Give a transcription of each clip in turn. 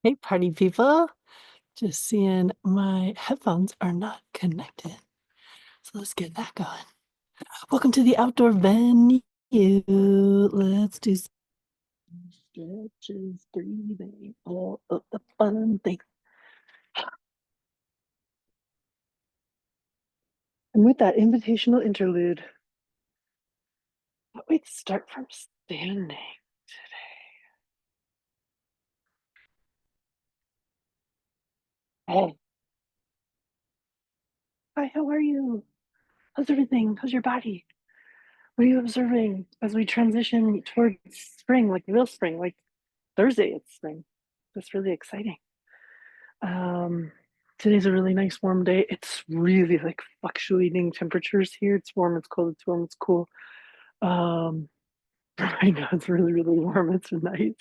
Hey, party people. Just seeing my headphones are not connected. So let's get that going. Welcome to the outdoor venue. Let's do some stretches, breathing, all of the fun things. And with that invitational interlude, but we'd start from standing today. Hey, hi, how are you? How's everything? How's your body? What are you observing as we transition towards spring, like real spring, like Thursday it's spring? That's really exciting. Um, Today's a really nice warm day. It's really like fluctuating temperatures here. It's warm, it's cold, it's warm, it's cool. Um, right now it's really, really warm. It's nice.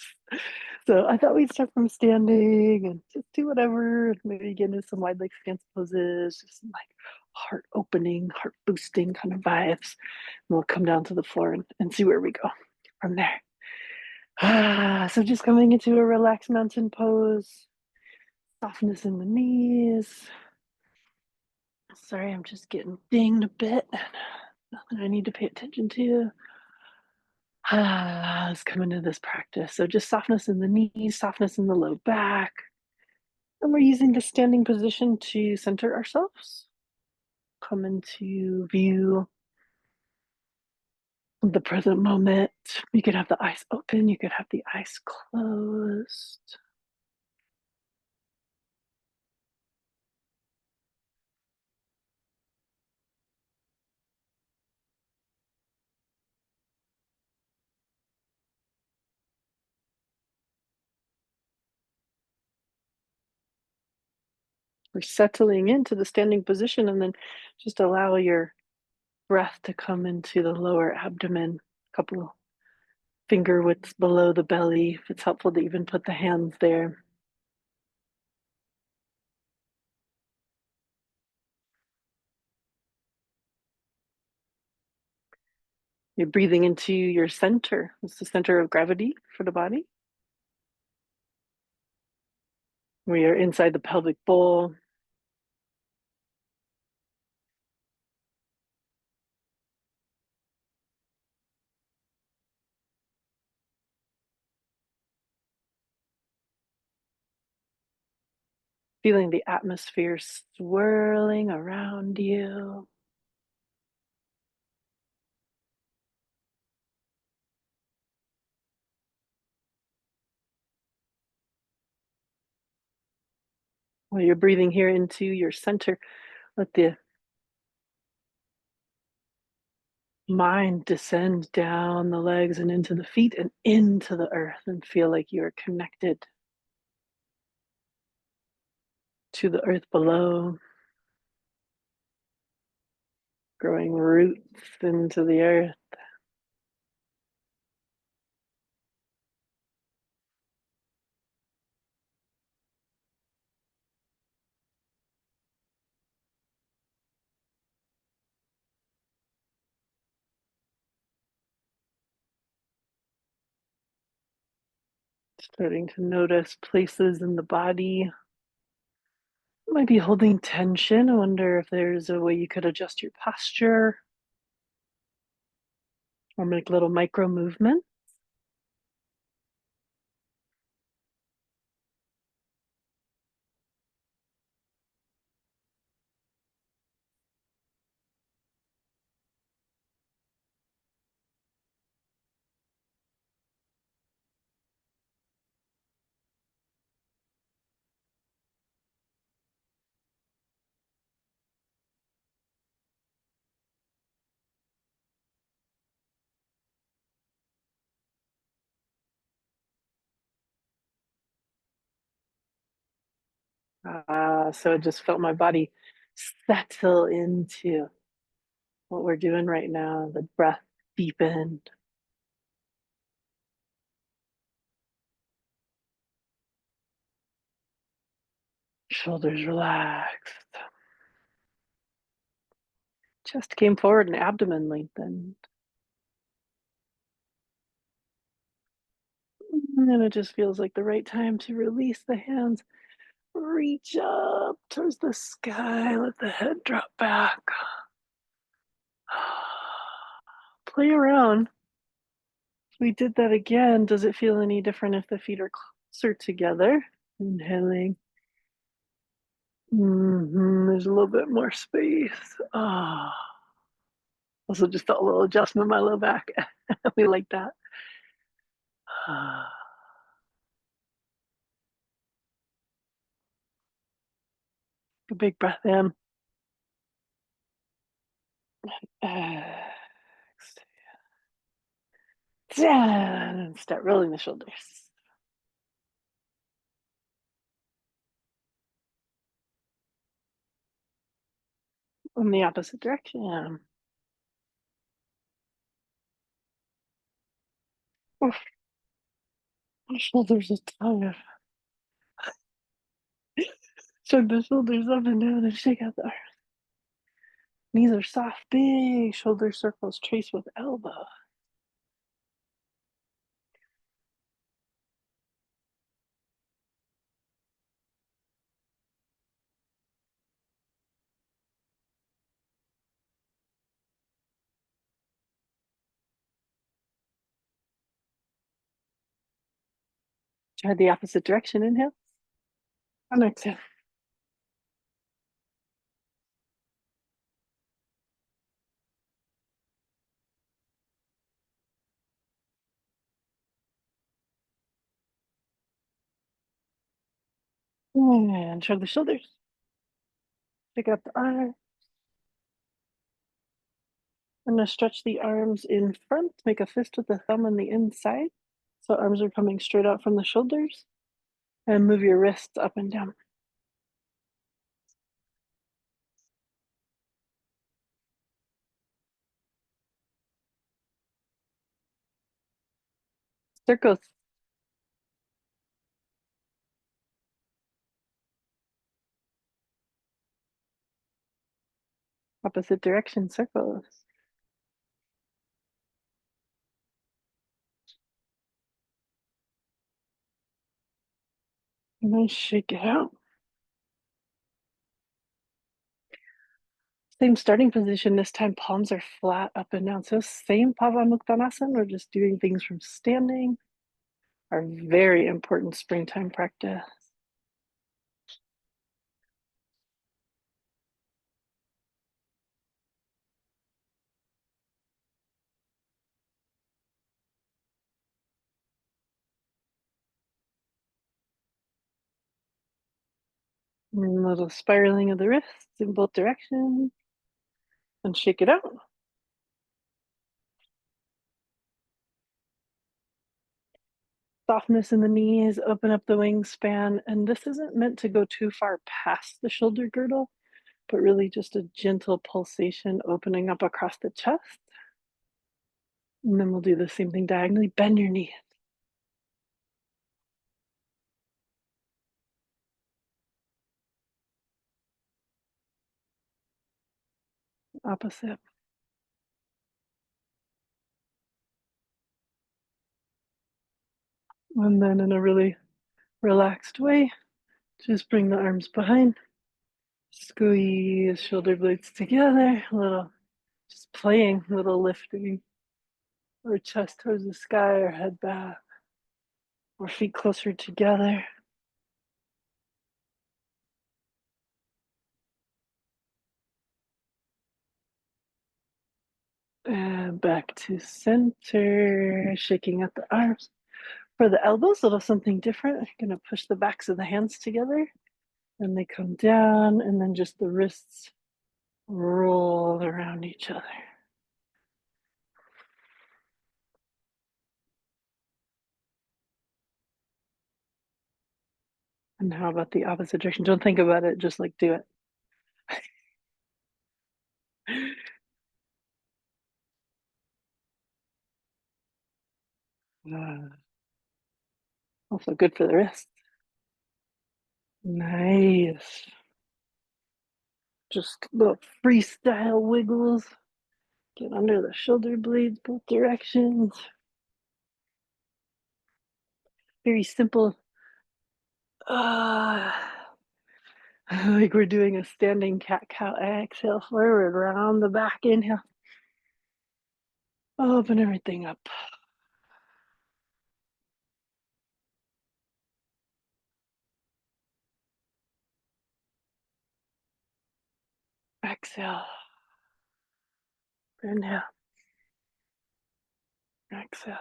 So I thought we'd start from standing and just do whatever, maybe get into some wide leg stance poses, just some like heart opening, heart boosting kind of vibes. And we'll come down to the floor and see where we go from there. So just coming into a relaxed mountain pose, softness in the knees. Sorry, I'm just getting dinged a bit. Nothing I need to pay attention to. Let's come into this practice. So just softness in the knees, softness in the low back. And we're using the standing position to center ourselves. Come into view of the present moment. You could have the eyes open, you could have the eyes closed. We're settling into the standing position and then just allow your breath to come into the lower abdomen. A couple finger widths below the belly. If it's helpful to even put the hands there. You're breathing into your center. It's the center of gravity for the body. We are inside the pelvic bowl. Feeling the atmosphere swirling around you. While you're breathing here into your center, let the mind descend down the legs and into the feet and into the earth and feel like you are connected to the earth below, growing roots into the earth. Starting to notice places in the body might be holding tension. I wonder if there's a way you could adjust your posture or make little micro movements. So I just felt my body settle into what we're doing right now. The breath deepened, shoulders relaxed, chest came forward and abdomen lengthened. And then it just feels like the right time to release the hands. Reach up towards the sky, let the head drop back. Play around. We did that again. Does it feel any different if the feet are closer together? Inhaling. There's a little bit more space. Also just felt a little adjustment in my low back. We like that. A big breath in. And start rolling the shoulders. In the opposite direction. Oof, my shoulders are tired. Shrug the shoulders up and down and shake out the arms. Knees are soft, big shoulder circles trace with elbow. Try the opposite direction. Inhale and exhale. And shrug the shoulders. Pick up the arm. I'm going to stretch the arms in front. Make a fist with the thumb on the inside. So arms are coming straight out from the shoulders. And move your wrists up and down. Circles. Opposite direction, circles. And then shake it out. Same starting position. This time, palms are flat up and down. So same Pavamuktanasana. We're just doing things from standing. Our very important springtime practice. A little spiraling of the wrists in both directions. And shake it out. Softness in the knees, open up the wingspan. And this isn't meant to go too far past the shoulder girdle, but really just a gentle pulsation opening up across the chest. And then we'll do the same thing diagonally. Bend your knees. Opposite. And then in a really relaxed way, just bring the arms behind. Squeeze shoulder blades together. A little, just playing, a little lifting. Or chest towards the sky or head back. Or feet closer together. And back to center, shaking out the arms. For the elbows, a little something different. I'm going to push the backs of the hands together and they come down, and then just the wrists roll around each other. And how about the opposite direction? Don't think about it, just like do it. Also good for the wrist. Nice. Just little freestyle wiggles. Get under the shoulder blades both directions. very simple. Uh, like we're doing a standing cat cow. Exhale forward, round the back. Inhale. Open everything up. Exhale. Inhale. Exhale.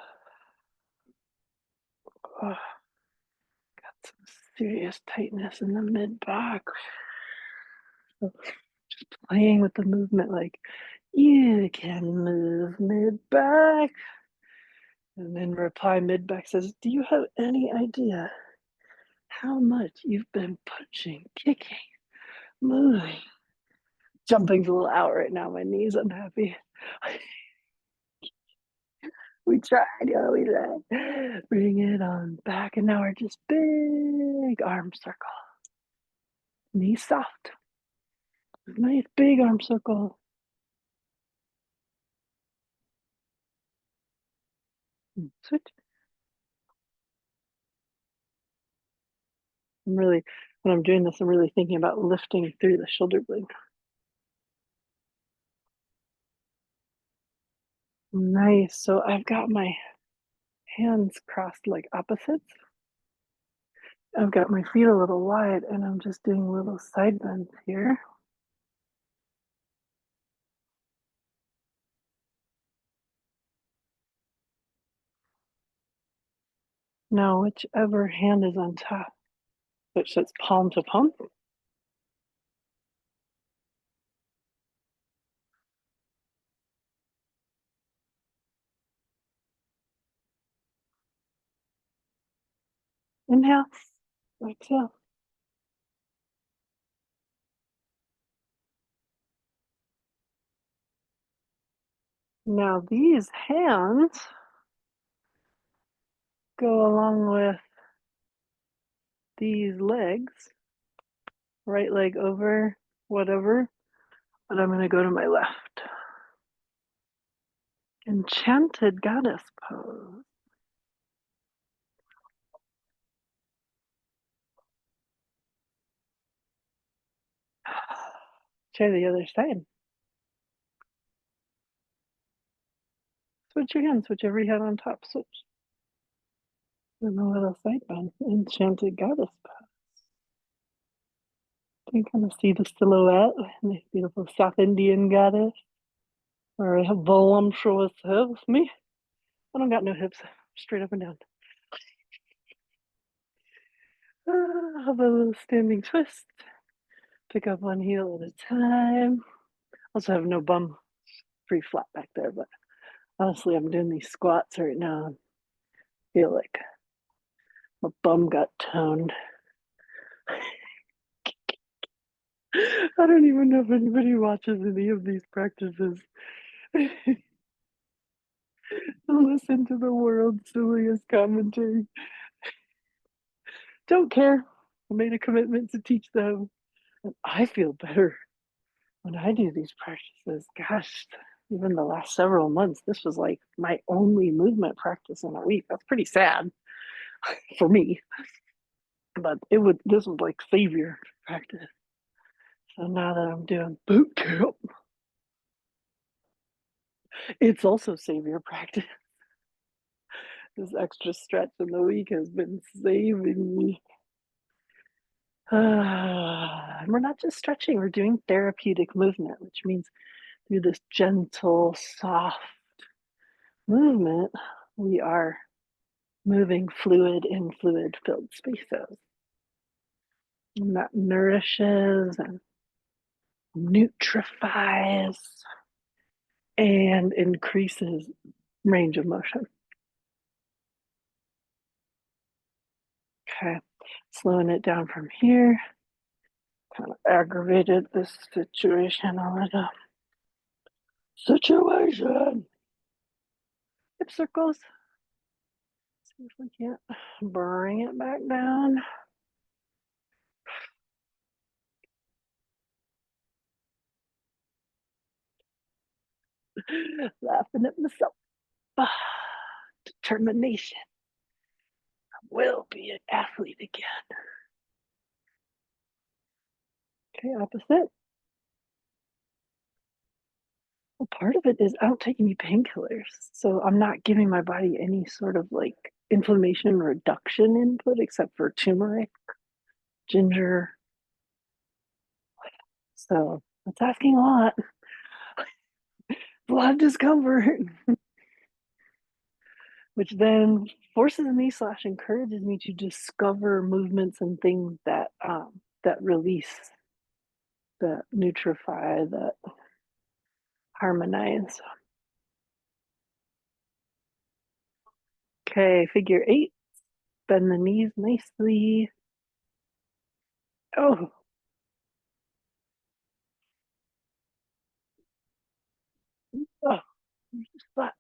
Oh, got some serious tightness in the mid back. So just playing with the movement, like you can move mid back. And in reply, mid back says, do you have any idea how much you've been punching, kicking, moving? Jumping's a little out right now. My knees unhappy. We tried, yeah, we tried. Bring it on back, and now we're just big arm circle. Knees soft. Nice big arm circle. Switch. I'm really, when I'm doing this, I'm really thinking about lifting through the shoulder blade. Nice. So I've got my hands crossed like opposites. I've got my feet a little wide, and I'm just doing little side bends here. Now, whichever hand is on top, which says palm to palm. Inhale, exhale. Now, these hands go along with these legs, right leg over, whatever, but I'm going to go to my left. Enchanted goddess pose. Try the other side. Switch your hands, whichever you have on top, switch. And a little side bend. Enchanted goddess pose. You can kind of see the silhouette, this beautiful South Indian goddess. Or a voluptuous hips. Me, I don't got no hips. Straight up and down. Have a little standing twist. Pick up one heel at a time. Also have no bum. Pretty flat back there, but honestly, I'm doing these squats right now. I feel like my bum got toned. I don't even know if anybody watches any of these practices. Listen to the world's silliest commentary. Don't care. I made a commitment to teach them. And I feel better when I do these practices. Gosh, even the last several months, this was like my only movement practice in a week. That's pretty sad for me. But this was like savior practice. So now that I'm doing boot camp, it's also savior practice. This extra stretch in the week has been saving me. We're not just stretching, we're doing therapeutic movement, which means through this gentle, soft movement, we are moving fluid in fluid filled spaces. And that nourishes and nutrifies and increases range of motion. Okay, slowing it down from here. Kind of aggravated this situation a little. Situation. Hip circles. See if we can't bring it back down. Laughing at myself. Determination. will be an athlete again. Okay, opposite. Well, part of it is I don't take any painkillers, so I'm not giving my body any sort of like inflammation reduction input except for turmeric, ginger. So that's asking a lot of discomfort, which then forces me slash encourages me to discover movements and things that release, that nutrify, that harmonize. Okay, figure eight. Bend the knees nicely. Oh, oh, spot.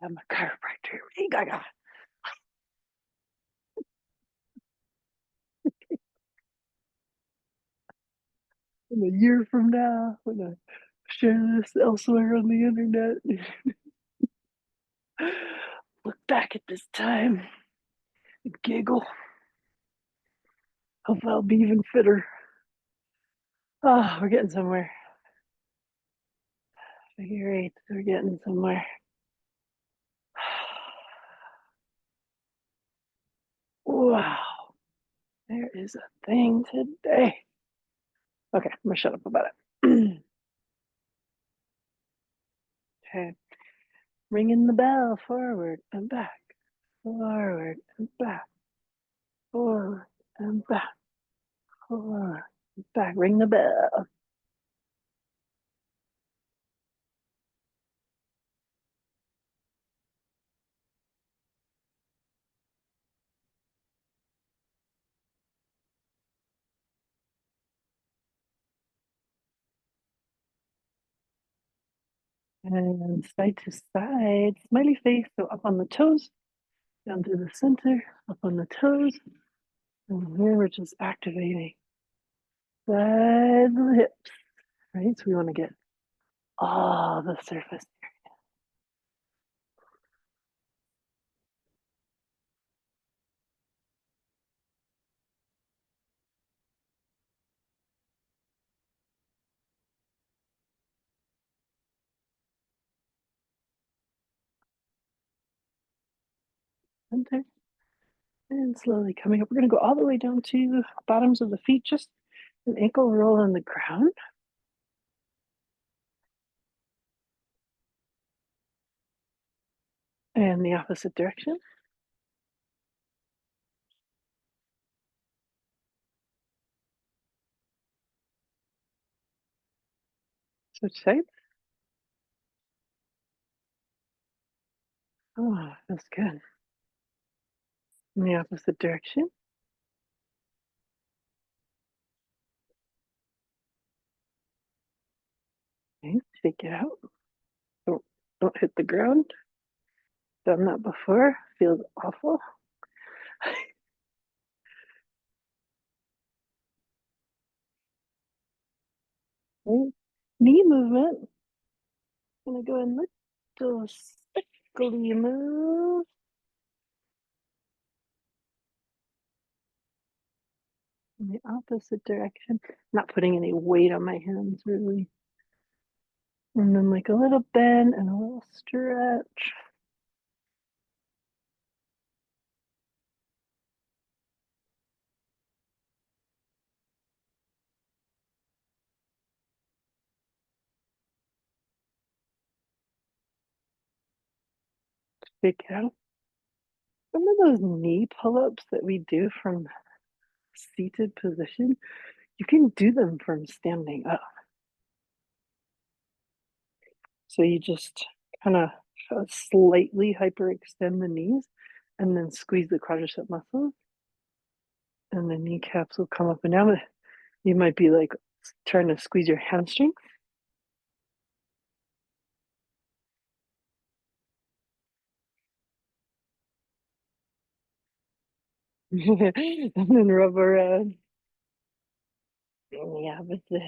I'm a chiropractor. Hey, gaga. In a year from now, when I share this elsewhere on the internet, look back at this time and giggle. Hope I'll be even fitter. Oh, we're getting somewhere. Figure eight, we're getting somewhere. Wow, there is a thing today. Okay, I'm gonna shut up about it. Okay, ringing the bell, forward and back, forward and back, forward and back, forward and back. Ring the bell. And side to side, smiley face. So up on the toes, down to the center, up on the toes. And here we're just activating side the hips, right? So we want to get all the surface. Center. And slowly coming up. We're going to go all the way down to bottoms of the feet, just an ankle roll on the ground. And the opposite direction. Switch sides. Oh, that's good. In the opposite direction. Okay, shake it out. Don't, don't hit the ground. Done that before. Feels awful. Right. Knee movement. Gonna go in little sickly move. In the opposite direction. Not putting any weight on my hands, really. And then like a little bend and a little stretch. Shake it out. Remember those knee pull-ups that we do from seated position? You can do them from standing up. So you just kind of slightly hyperextend the knees and then squeeze the quadricep muscles, and the kneecaps will come up and down. You might be like trying to squeeze your hamstrings. And then rub around. Yeah, but the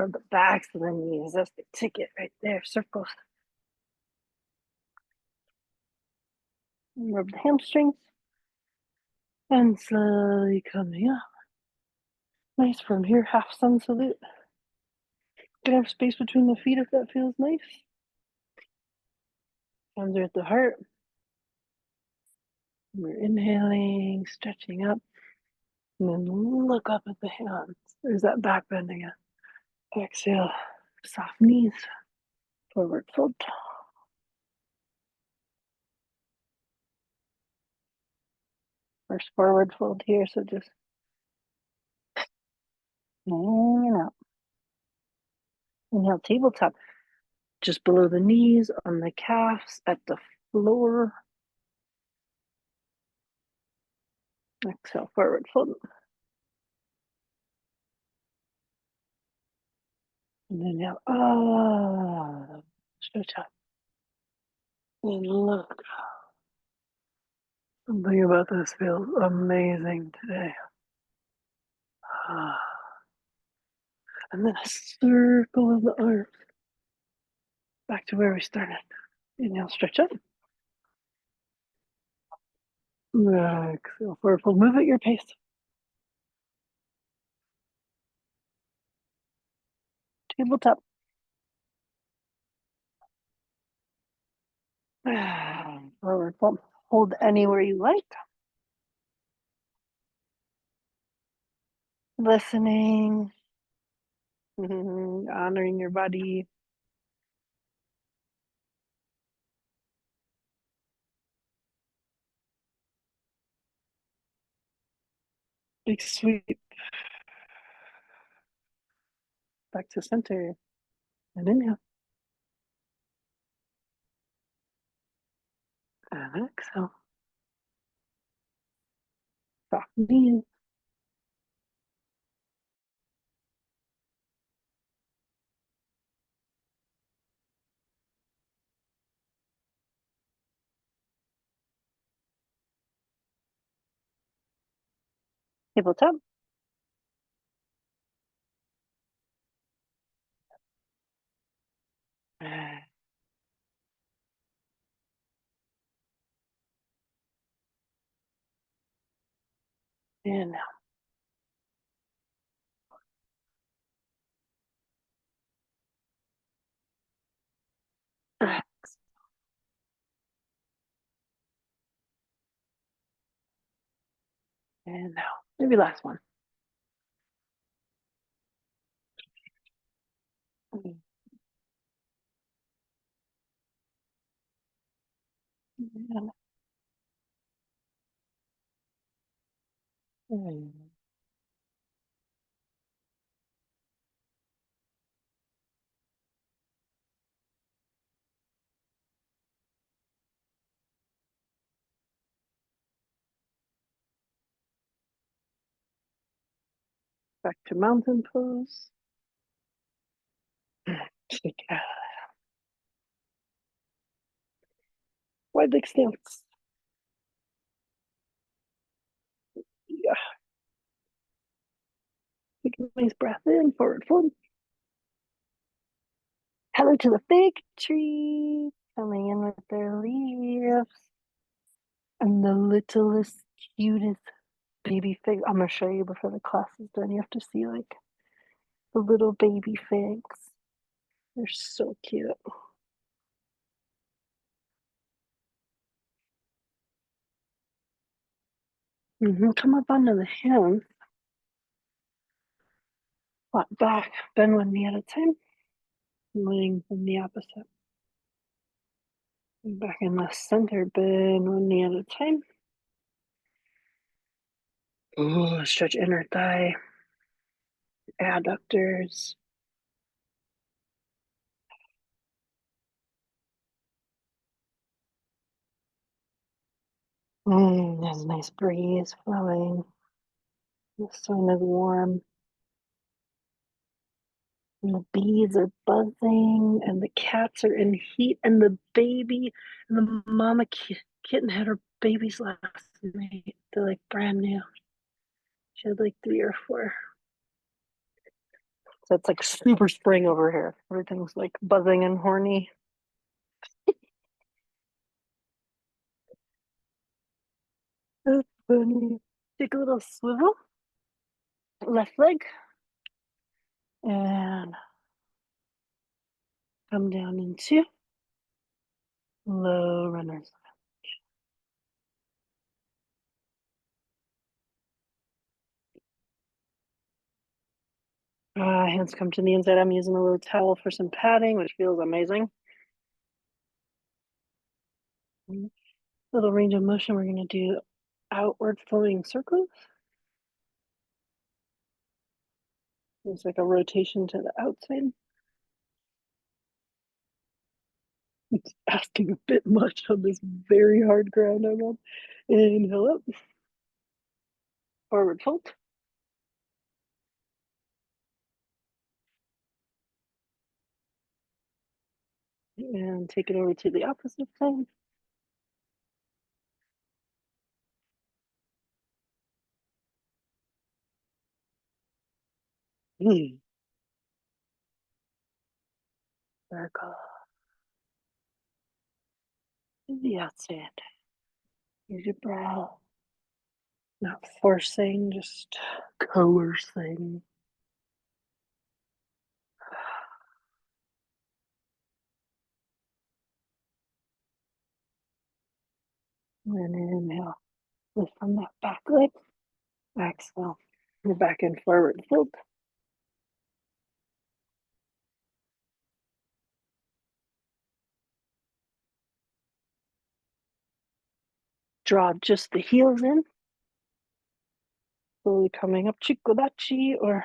toward the backs of the knees. That's the ticket right there. Circles. And rub the hamstrings. And slowly coming up. Nice from here, half sun salute. Gonna have space between the feet if that feels nice. Hands are at the heart. We're inhaling, stretching up, and then look up at the hands. There's that back bend again. Exhale, soft knees, forward fold. First forward fold here, so just hanging out. Inhale, tabletop, just below the knees, on the calves, at the floor. Exhale, forward fold. And then now, stretch out. And look. Something about this feels amazing today. And then a circle of the arms. Back to where we started. Inhale, stretch up. Exhale, forward fold. Move at your pace. Tabletop. Forward fold. Hold anywhere you like. Listening. Honoring your body. Big sweep. Back to center. And inhale. And exhale. Soft knees. Tabletop. And now. And now. Maybe last one. And back to mountain pose. Shake out. Wide leg stance. Yeah. Take a nice breath in, forward fold. Hello to the fig tree. Coming in with their leaves. And the littlest, cutest baby figs. I'm going to show you before the class is done. You have to see like the little baby figs. They're so cute. Come up onto the hands. Flat back. Bend one knee at a time. Laying from the opposite. Back in the center. Bend one knee at a time. Ooh, stretch inner thigh. Adductors. There's a nice breeze flowing. The sun is warm. And the bees are buzzing, and the cats are in heat, and the baby and the mama kitten had her babies last night. They're like brand new. She had like 3 or 4. So it's like super spring over here. Everything's like buzzing and horny. That's funny. Take a little swivel, left leg, and come down into low runners. Hands come to the inside. I'm using a little towel for some padding, which feels amazing. Little range of motion. We're going to do outward flowing circles. It's like a rotation to the outside. It's asking a bit much on this very hard ground I'm on. Inhale up, forward fold. And take it over to the opposite side. Circle. The outside. Use your breath. Not forcing, just coercing. And inhale. Lift from that back leg. Exhale. You're back in forward fold. Draw just the heels in. Slowly coming up chikodachi or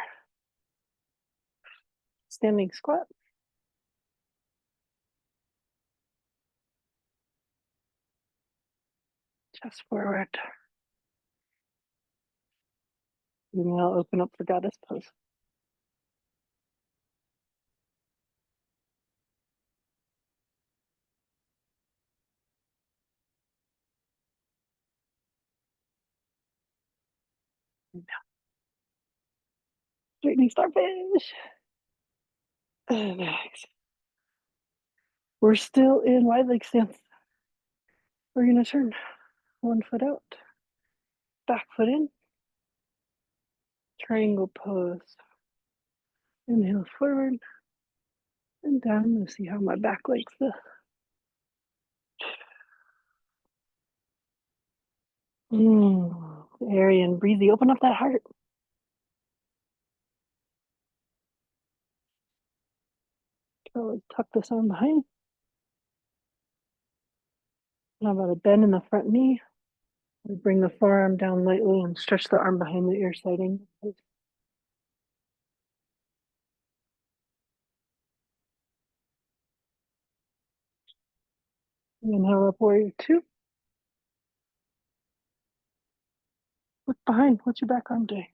standing squat. Chest forward. Inhale, open up for goddess pose. Straightening starfish. And exhale. We're still in wide leg stance. We're going to turn one foot out, back foot in, triangle pose. Inhale forward and down. Let's see how my back legs feel. Airy and breezy. Open up that heart. So tuck this arm behind. How about a bend in the front knee? We bring the forearm down lightly and stretch the arm behind the ear siding. Inhale up, warrior two. Look behind. What's your back arm doing?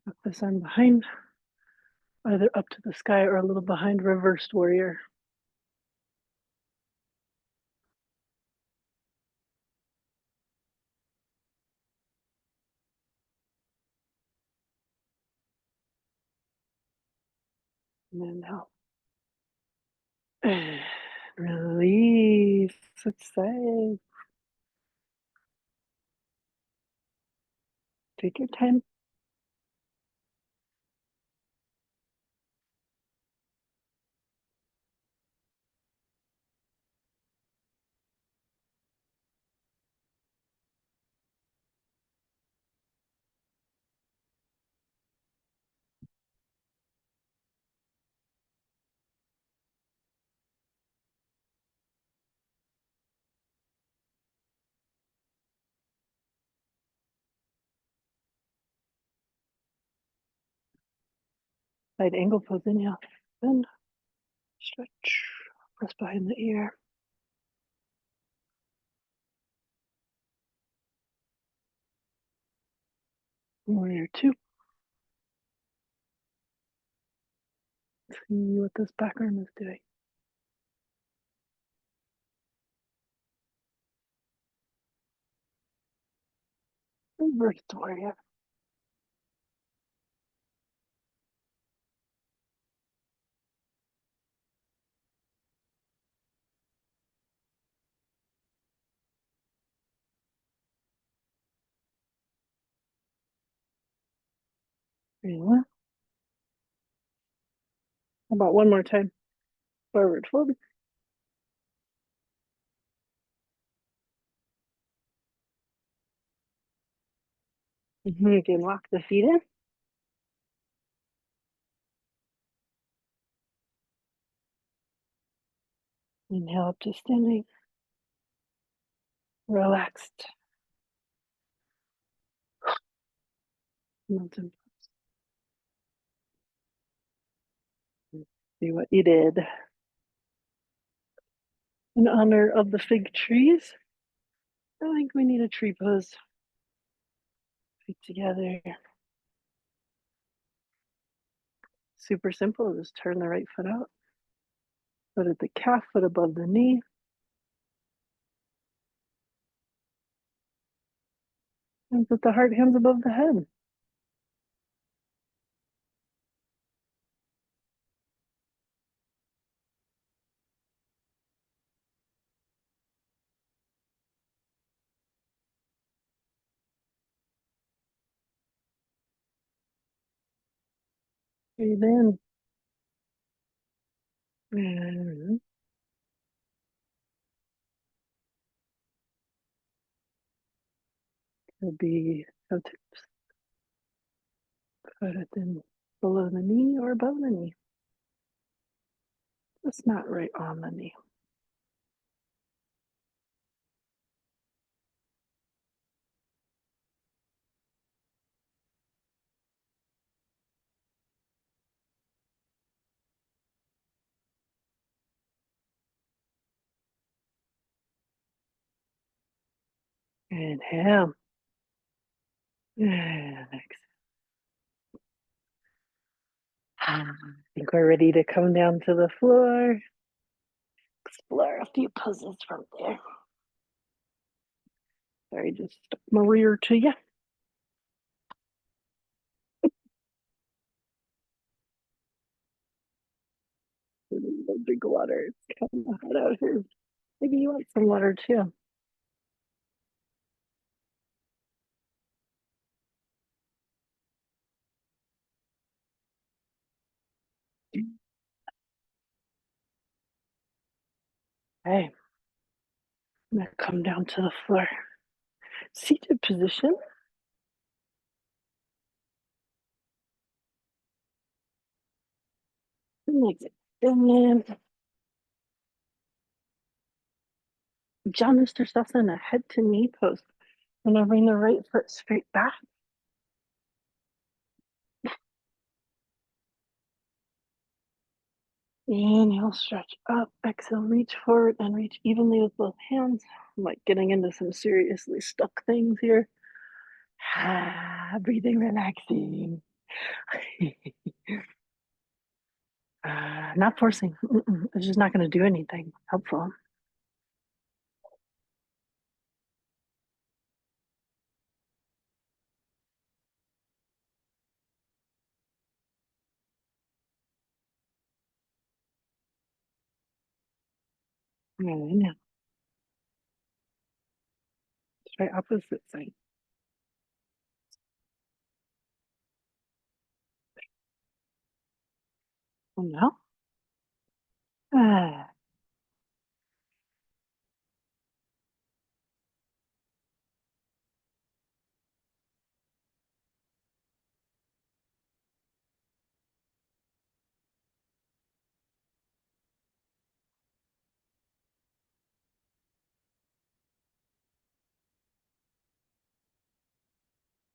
Tuck this arm behind, either up to the sky or a little behind reversed warrior. And inhale. And release. It's safe. Take your time. Side angle pose. Inhale. Bend. Stretch. Press behind the ear. Warrior two. See what this back arm is doing. Victoria. Yeah. How about one more time? Forward fold. You can lock the feet in. Inhale up to standing. Relaxed. Mountain. See what you did. In honor of the fig trees, I think we need a tree pose. Feet together. Super simple. Just turn the right foot out. Foot at the calf, foot above the knee. And put the heart, hands above the head. Breathe in. And it'll be toe tips. Put it in below the knee or above the knee. Just not right on the knee. Inhale. And exhale. I think we're ready to come down to the floor. Explore a few poses from there. Sorry, just stuck my rear to you. Drink water. It's kind of hot out here. Maybe you want some water too. Hey, I'm gonna come down to the floor. Seated position. Legs extended. Janu Sirsasana, head to knee pose. I'm gonna bring the right foot straight back. Inhale, stretch up. Exhale, reach forward and reach evenly with both hands. I'm like getting into some seriously stuck things here. Breathing, relaxing. Not forcing. It's just not going to do anything helpful. Inhale. Try opposite side. Now. Ah,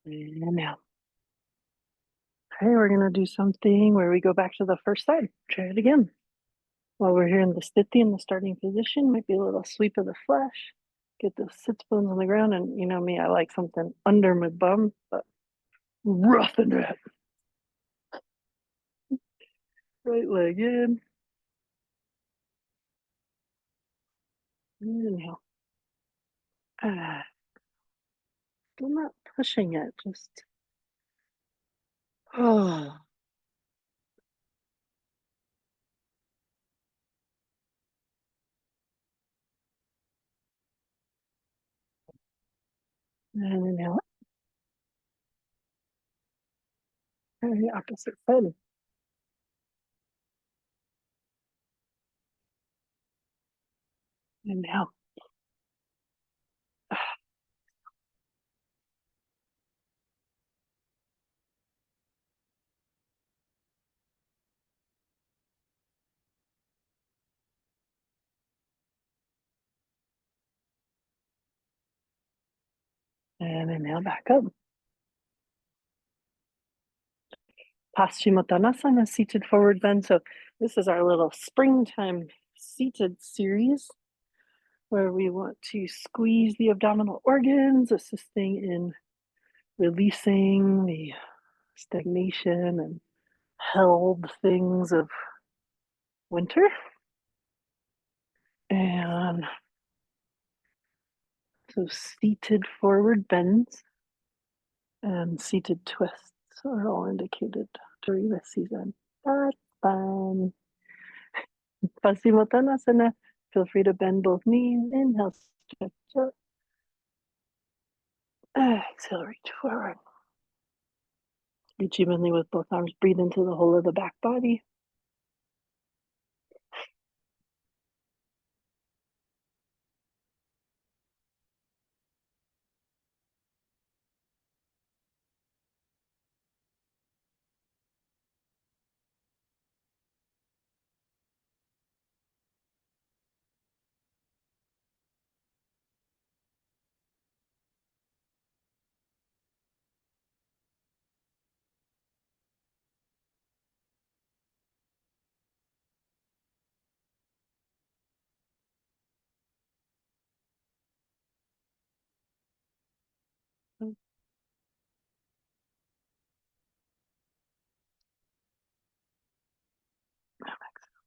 inhale. Okay, we're going to do something where we go back to the first side. Try it again. While we're here in the sthiti in the starting position, might be a little sweep of the flesh. Get the sits bones on the ground. And you know me, I like something under my bum, but roughen it. Right leg in. Inhale. Ah. I'm not pushing it, just oh, and inhale, and the opposite side. Inhale, and inhale back up. Paschimottanasana, seated forward bend. So this is our little springtime seated series where we want to squeeze the abdominal organs, assisting in releasing the stagnation and held things of winter. And so seated forward bends and seated twists are all indicated during this season. That's fun. Paschimottanasana. Feel free to bend both knees. Inhale, stretch up. Exhale, reach forward. Reach evenly with both arms. Breathe into the whole of the back body.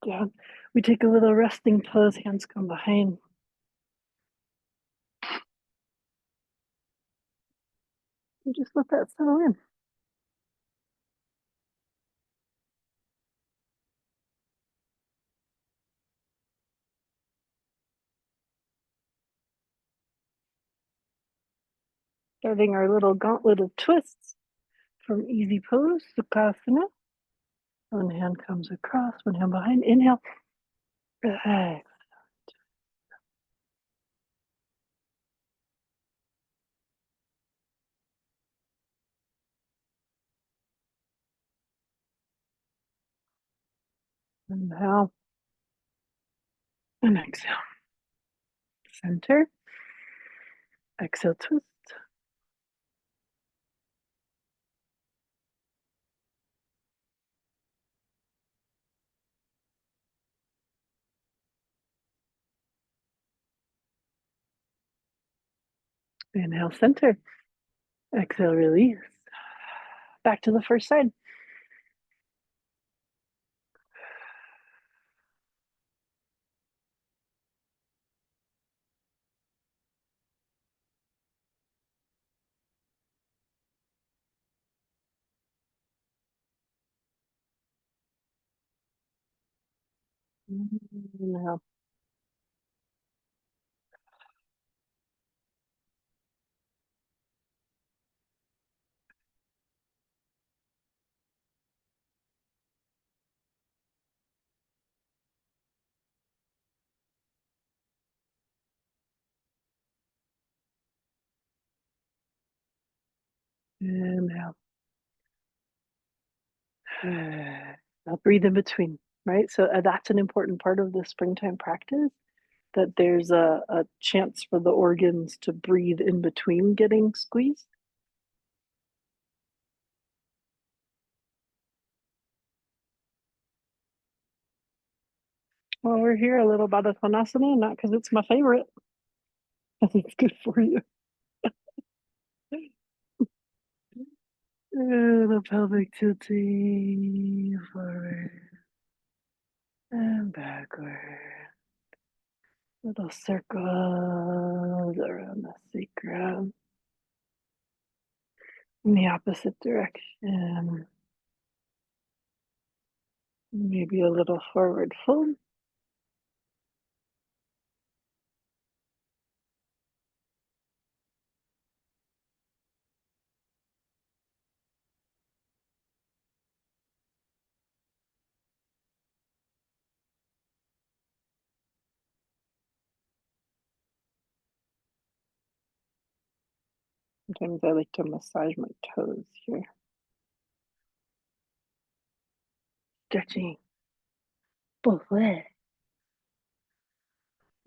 Down. We take a little resting pose. Hands come behind. And just let that settle in. Starting our little gauntlet of twists from easy pose, Sukhasana. One hand comes across, one hand behind. Inhale. Relax. Inhale. And exhale. Center. Exhale, twist. Inhale, center. Exhale, release. Back to the first side. Inhale. Inhale. Now breathe in between, right? So that's an important part of the springtime practice, that there's a chance for the organs to breathe in between getting squeezed. Well, we're here a little Baddha not because it's my favorite, because it's good for you. The pelvic tilting forward and backward. Little circles around the sacrum. in the opposite direction. Maybe a little forward fold. Sometimes I like to massage my toes here. Stretching both legs.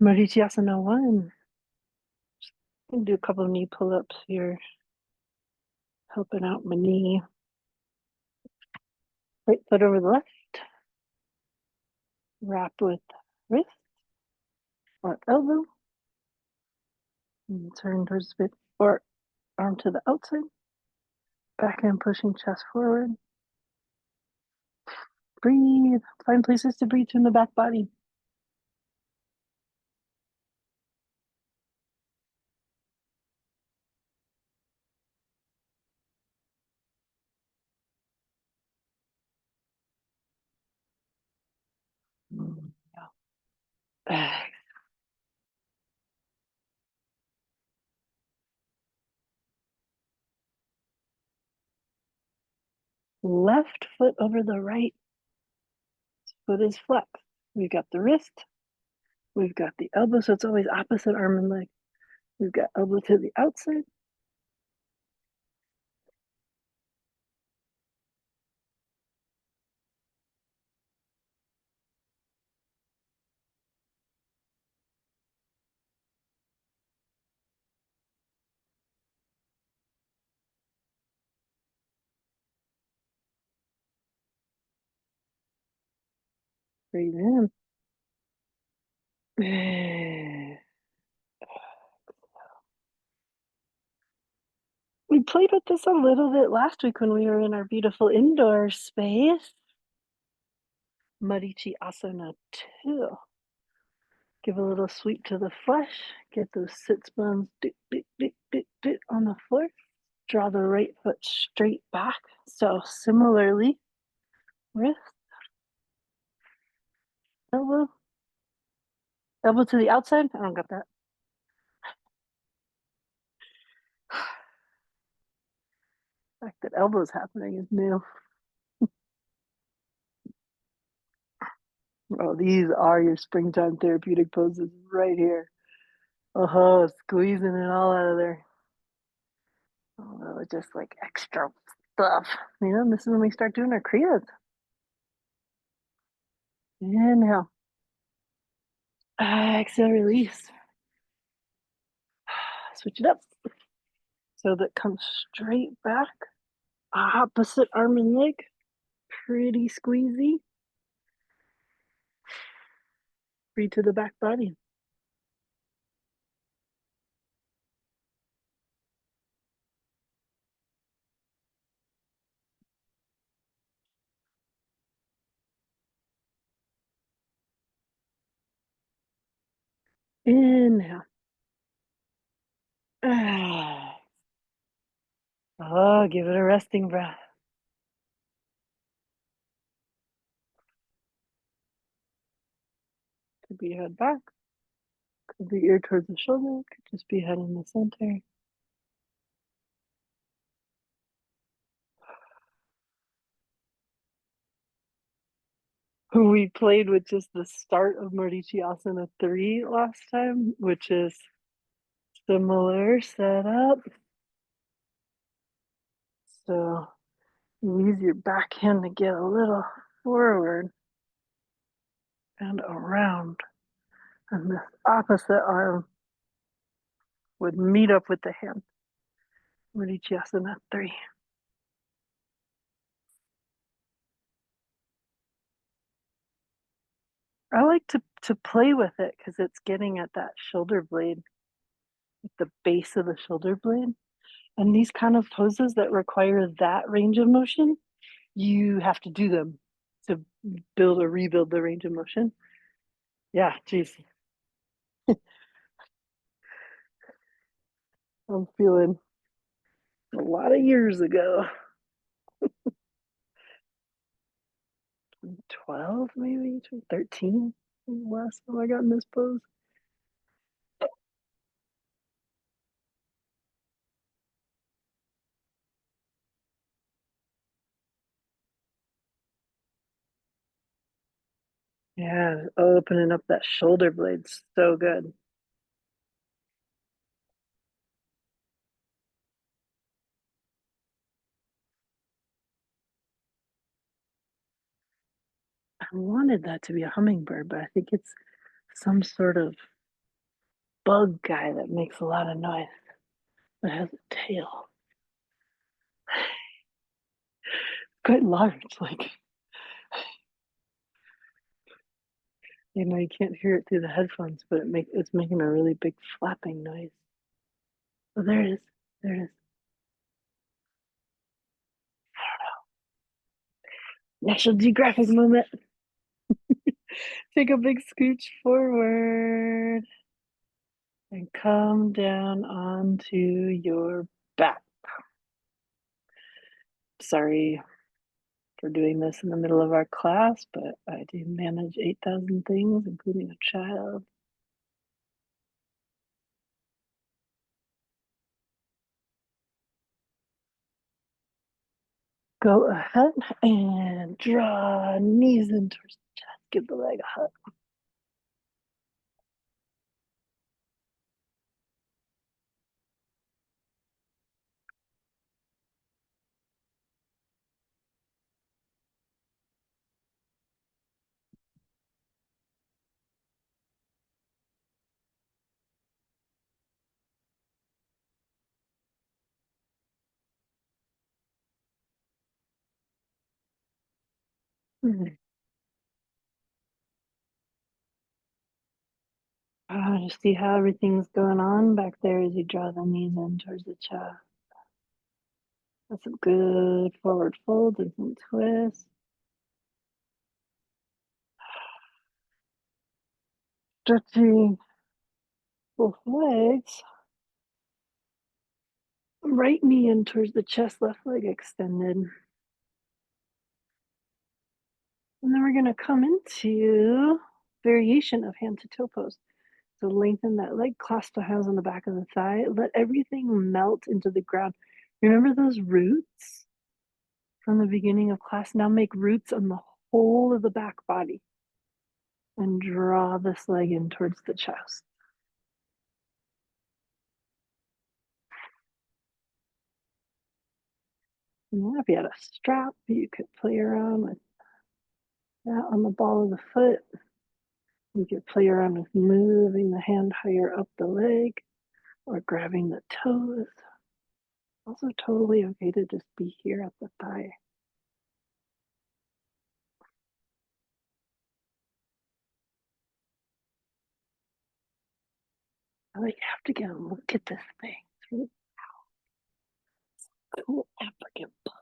Marichyasana 1. I'm gonna do a couple of knee pull-ups here, helping out my knee. Right foot over the left. Wrap with wrist, left elbow. And turn towards the bit, or arm to the outside. Backhand pushing chest forward. Breathe. Find places to breathe in the back body. Yeah. Left foot over the right foot is flexed. We've got the wrist. We've got the elbow, so it's always opposite arm and leg. We've got elbow to the outside. Breathe in. We played with this a little bit last week when we were in our beautiful indoor space. Marichyasana 2. Give a little sweep to the flesh. Get those sits bones on the floor. Draw the right foot straight back. So similarly, wrist, elbow, elbow to the outside. I don't got that. The fact that elbow's happening is new. Oh, these are your springtime therapeutic poses right here. Oh, squeezing it all out of there. Oh, just like extra stuff. You know, this is when we start doing our kriyas. Inhale. Exhale, release. Switch it up. So that comes straight back. Opposite arm and leg. Pretty squeezy. Breathe to the back body. Inhale. Oh, give it a resting breath. Could be head back. Could be ear towards the shoulder. Could just be head in the center. We played with just the start of Marichyasana 3 last time, which is similar setup. So use your backhand to get a little forward and around. And this opposite arm would meet up with the hand. Marichyasana 3. I like to play with it because it's getting at that shoulder blade, the base of the shoulder blade. And these kind of poses that require that range of motion, you have to do them to build or rebuild the range of motion. Yeah, geez. I'm feeling A lot of years ago. 12 maybe, 13. Last time I got in this pose. Yeah, opening up that shoulder blade's so good. I wanted that to be a hummingbird, but I think it's some sort of bug guy that makes a lot of noise but has a tail. Quite large, like you can't hear it through the headphones, but it's making a really big flapping noise. Oh, there it is. There it is. National Geographic moment. Take a big scooch forward and come down onto your back. Sorry for doing this in the middle of our class, but I do manage 8,000 things, including a child. Go ahead and draw knees in towards the chest. Give the leg a hug. Just see how everything's going on back there as you draw the knees in towards the chest. That's some good forward folds and some twists. Stretching both legs. Right knee in towards the chest, left leg extended. And then we're going to come into variation of hand to toe pose. So lengthen that leg, clasp the hands on the back of the thigh, let everything melt into the ground. Remember those roots from the beginning of class? Now make roots on the whole of the back body and draw this leg in towards the chest. Yeah, if you had a strap, you could play around with that on the ball of the foot. You could play around with moving the hand higher up the leg or grabbing the toes. Also totally okay to just be here at the thigh. I like have to get a look at this thing. It's really cool African bug.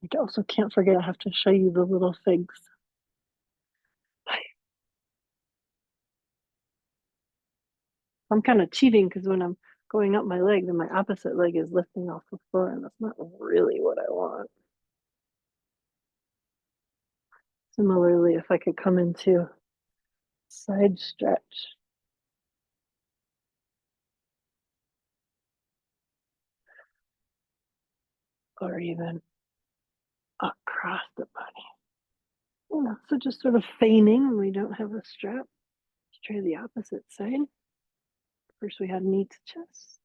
I also can't forget I have to show you the little figs. I'm kind of cheating because when I'm going up my leg, then my opposite leg is lifting off the floor, and that's not really what I want. Similarly, if I could come into side stretch, or even across the body. So just sort of feigning when we don't have a strap. Let's try the opposite side. First we had knee to chest.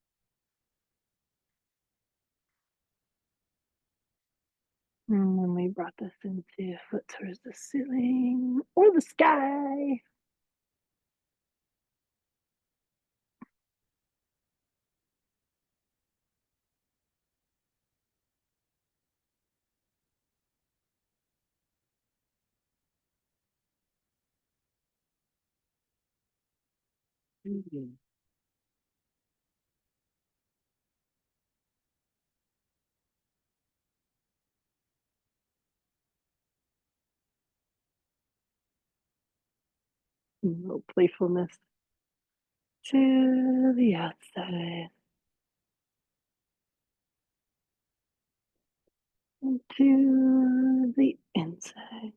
And then we brought this into foot towards the ceiling or the sky. Mm-hmm. A little playfulness. to the outside, and to the inside.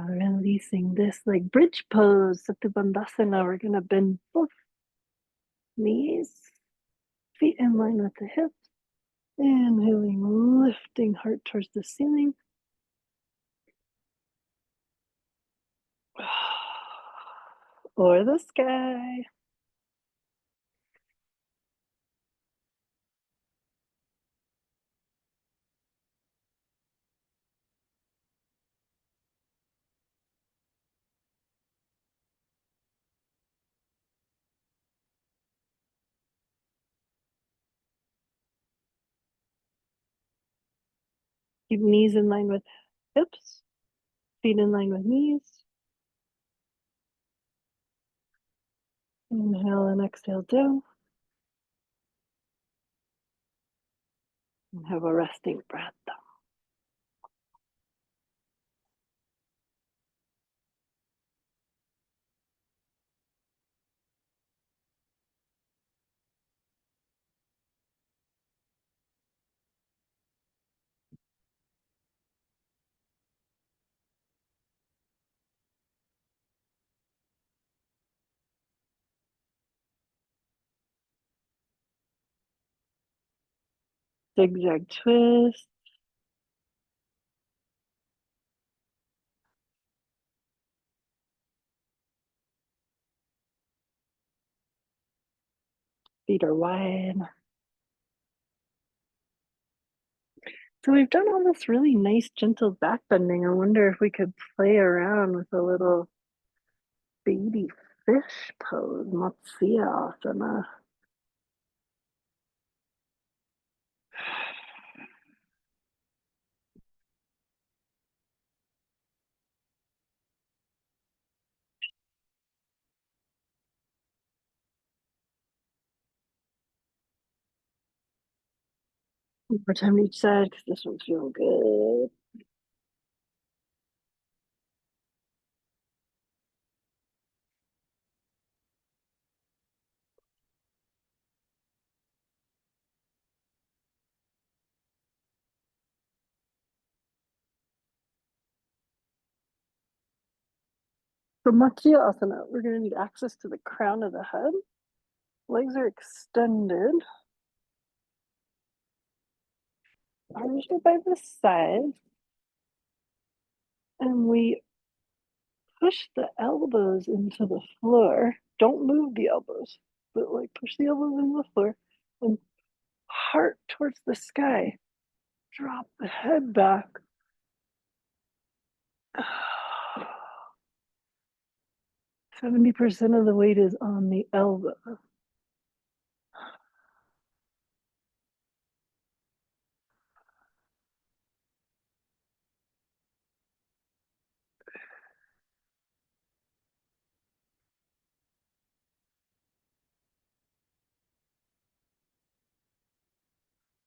Releasing this like bridge pose, Satya Bandhasana. We're gonna bend both knees, feet in line with the hips. Inhaling, lifting heart towards the ceiling. Or the sky. Keep knees in line with hips, feet in line with knees. Inhale and exhale down. And have a resting breath. Zigzag twist. Feet are wide. So we've done all this really nice, gentle back bending. I wonder if we could play around with a little baby fish pose, Matsya Asana. One more time to each side because this one's feeling good. For Matsya Asana, we're going to need access to the crown of the head. Legs are extended. Arms are by the side. And we push the elbows into the floor. Don't move the elbows, but like push the elbows into the floor and heart towards the sky. Drop the head back. 70% of the weight is on the elbow.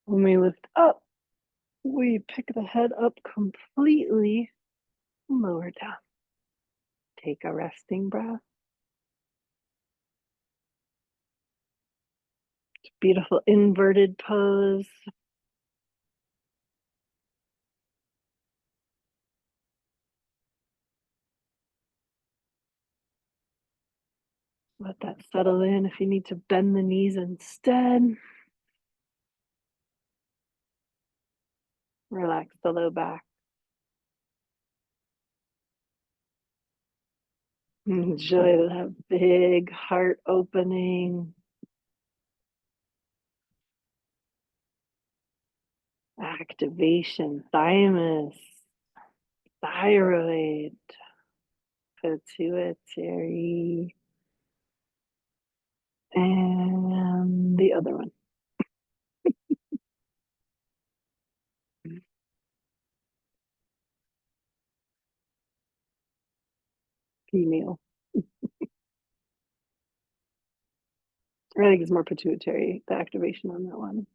When we lift up, we pick the head up completely, lower down. Take a resting breath. Beautiful inverted pose. Let that settle in. If you need to bend the knees instead, relax the low back. Enjoy that big heart opening. Activation, thymus, thyroid, pituitary, and the other one. Female. I think it's more pituitary, the activation on that one.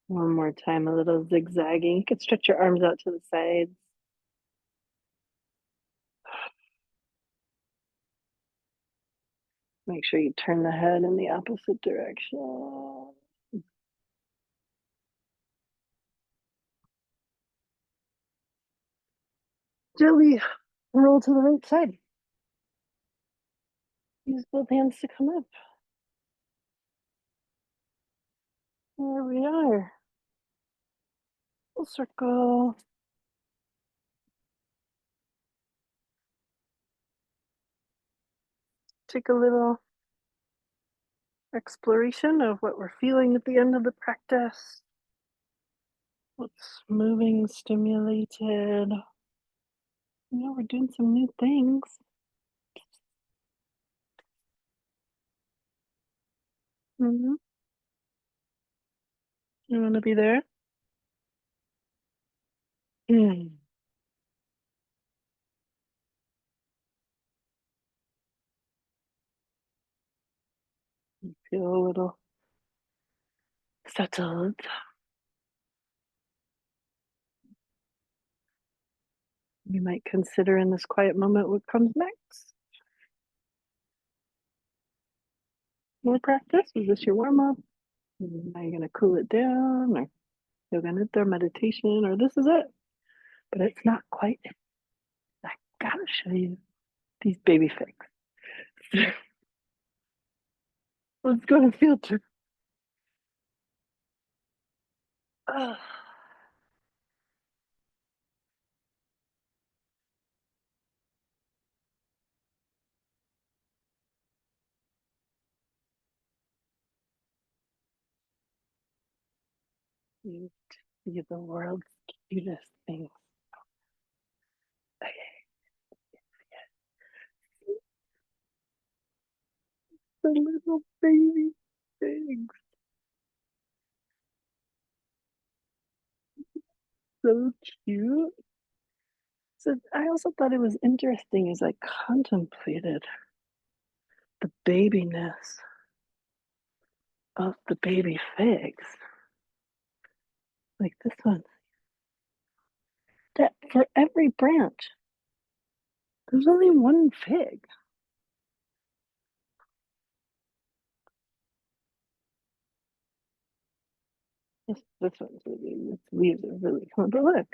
One more time, a little zigzagging. You can stretch your arms out to the sides. Make sure you turn the head in the opposite direction. Gently roll to the right side. Use both hands to come up. There we are. Full circle. Take a little exploration of what we're feeling at the end of the practice. What's moving, stimulated. We're doing some new things. Mm-hmm. You want to be there? Mm. You feel a little settled. You might consider in this quiet moment what comes next. More practice? Is this your warm up? Are you going to cool it down? Or Yoga Nidra meditation? Or this is it? But it's not quite. I gotta show you these baby figs. Let's go to field trip. Oh, you see the world's cutest things. Okay, the little baby figs. So cute. So I also thought it was interesting as I contemplated the babiness of the baby figs. Like this one. That for every branch, there's only one fig. This one's really, its leaves are really cool. But look,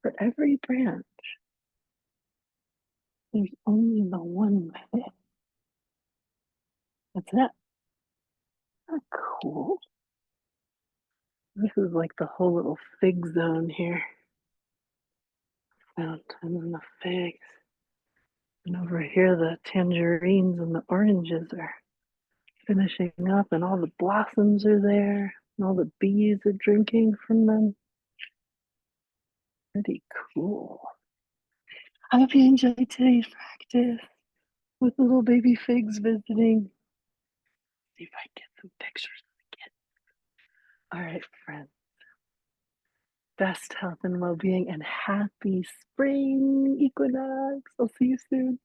for every branch, there's only the one fig. That's it. Not cool. This is like the whole little fig zone here. Fountain and the figs. And over here, the tangerines and the oranges are finishing up, and all the blossoms are there, and all the bees are drinking from them. Pretty cool. I hope you enjoyed today's practice with little baby figs visiting. See if I get some pictures of the kids. All right, friends. Best health and well being, and happy spring equinox. I'll see you soon.